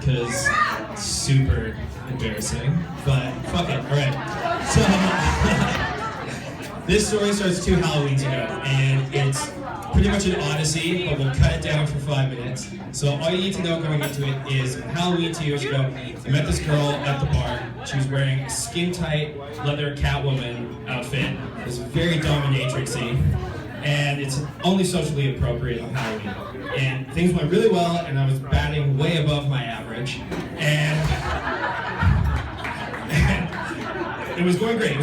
because it's super embarrassing, but fuck it, alright. So, this story starts 2 Halloweens ago, and it's pretty much an odyssey, but we'll cut it down for 5 minutes. So all you need to know going into it is Halloween 2 years ago, I met this girl at the bar. She was wearing a skin-tight leather Catwoman outfit. It was very dominatrixy, and it's only socially appropriate on Halloween. And things went really well, and I was batting way above my average. And it was going great,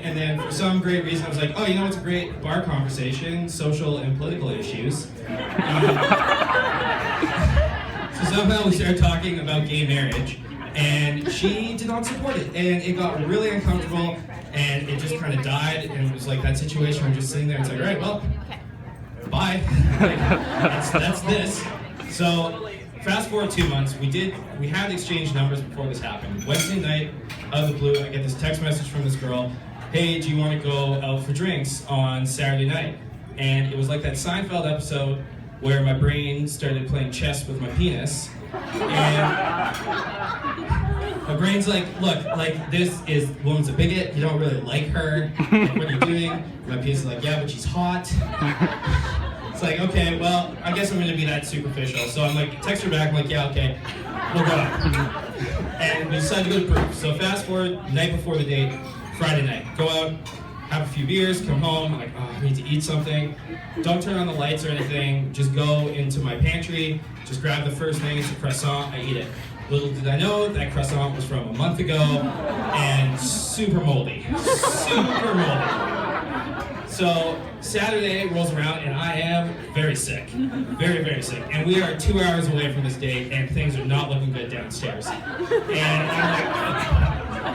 and then for some great reason I was like, oh, you know what's a great bar conversation? Social and political issues. So somehow we started talking about gay marriage, and she did not support it, and it got really uncomfortable, and it just kind of died, and it was like that situation where I'm just sitting there, it's like, all right, well, bye. That's this. So fast forward 2 months, we had exchanged numbers before this happened. Wednesday night, out of the blue, I get this text message from this girl, hey, do you want to go out for drinks on Saturday night? And it was like that Seinfeld episode where my brain started playing chess with my penis. And my brain's like, look, like this woman's a bigot, you don't really like her, like, what are you doing? And my penis is like, yeah, but she's hot. It's like, okay, well, I guess I'm gonna be that superficial. So I'm like, text her back, I'm like, yeah, okay, we'll go out. And we decided to go to Proof. So fast forward, night before the date, Friday night. Go out, have a few beers, come home, I'm like, oh, I need to eat something. Don't turn on the lights or anything, just go into my pantry, just grab the first thing, it's a croissant, I eat it. Little did I know, that croissant was from a month ago, and super moldy. Super moldy. So Saturday rolls around and I am very sick, very, very sick. And we are 2 hours away from this date and things are not looking good downstairs. And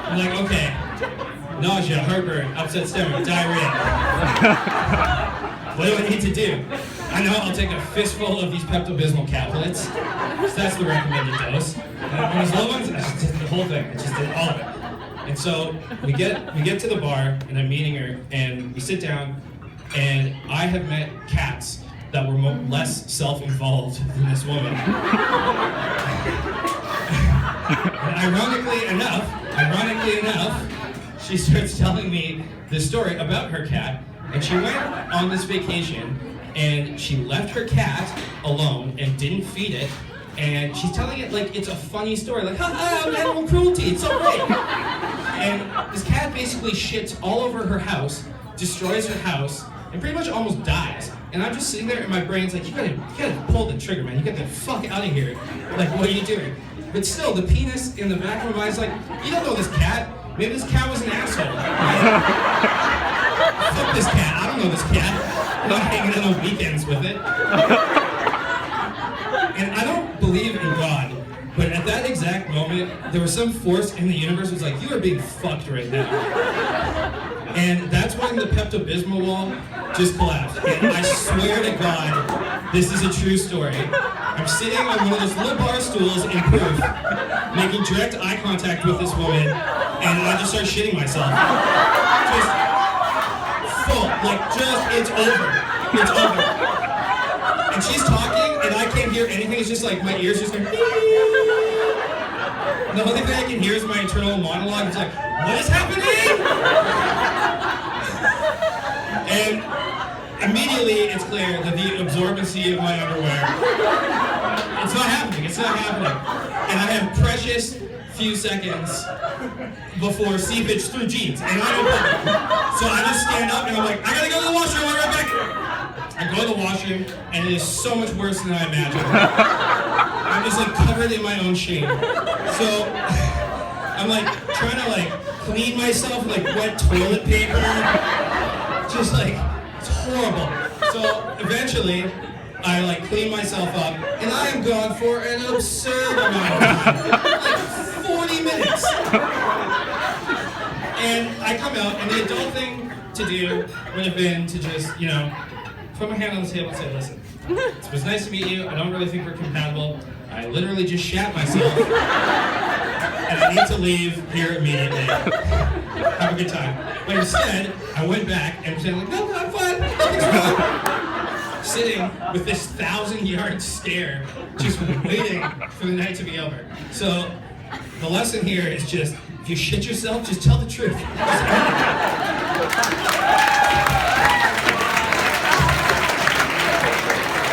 I'm like, okay, nausea, heartburn, upset stomach, diarrhea. What do I need to do? I know I'll take a fistful of these Pepto-Bismol caplets. So that's the recommended dose. And these little ones, I just did the whole thing. I just did all of it. And so we get to the bar, and I'm meeting her, and we sit down, and I have met cats that were less self-involved than this woman. And ironically enough, she starts telling me this story about her cat, and she went on this vacation, and she left her cat alone and didn't feed it. And she's telling it like it's a funny story, like, ha, animal cruelty, it's so great. And this cat basically shits all over her house, destroys her house, and pretty much almost dies. And I'm just sitting there and my brain's like, you gotta pull the trigger, man, you gotta get the fuck out of here. Like, what are you doing? But still, the penis in the back of my mind's like, you don't know this cat. Maybe this cat was an asshole. Right? Fuck this cat, I don't know this cat. I'm not hanging out on weekends with it. And I don't believe in God, but at that exact moment, there was some force in the universe that was like, you are being fucked right now. And that's when the Pepto-Bismol wall just collapsed. And I swear to God, this is a true story. I'm sitting on one of those little bar stools in Proof, making direct eye contact with this woman, and I just start shitting myself. Just full, like it's over. It's over. And she's talking, and I can't hear anything. It's just like my ears just going. The only thing I can hear is my internal monologue. It's like, what is happening? And immediately it's clear that the absorbency of my underwear, it's not happening. It's not happening. And I have precious few seconds before seepage through jeans, and I don't know. So I just stand up and I'm like, I gotta go to the washroom. I'll be right back. I go to the washroom, and it is so much worse than I imagined. I'm just like covered in my own shame. So I'm like trying to like clean myself with like wet toilet paper. Just like, it's horrible. So eventually, I like clean myself up, and I am gone for an absurd amount of time. Like 40 minutes. And I come out, and the adult thing to do would have been to just, put my hand on the table and say, listen, it was nice to meet you. I don't really think we're compatible. I literally just shat myself. And I need to leave here immediately. Have a good time. But instead, I went back and said, like, no, I'm fine. Nothing's wrong. sitting with this 1,000-yard stare, just waiting for the night to be over. So the lesson here is just, if you shit yourself, just tell the truth. Just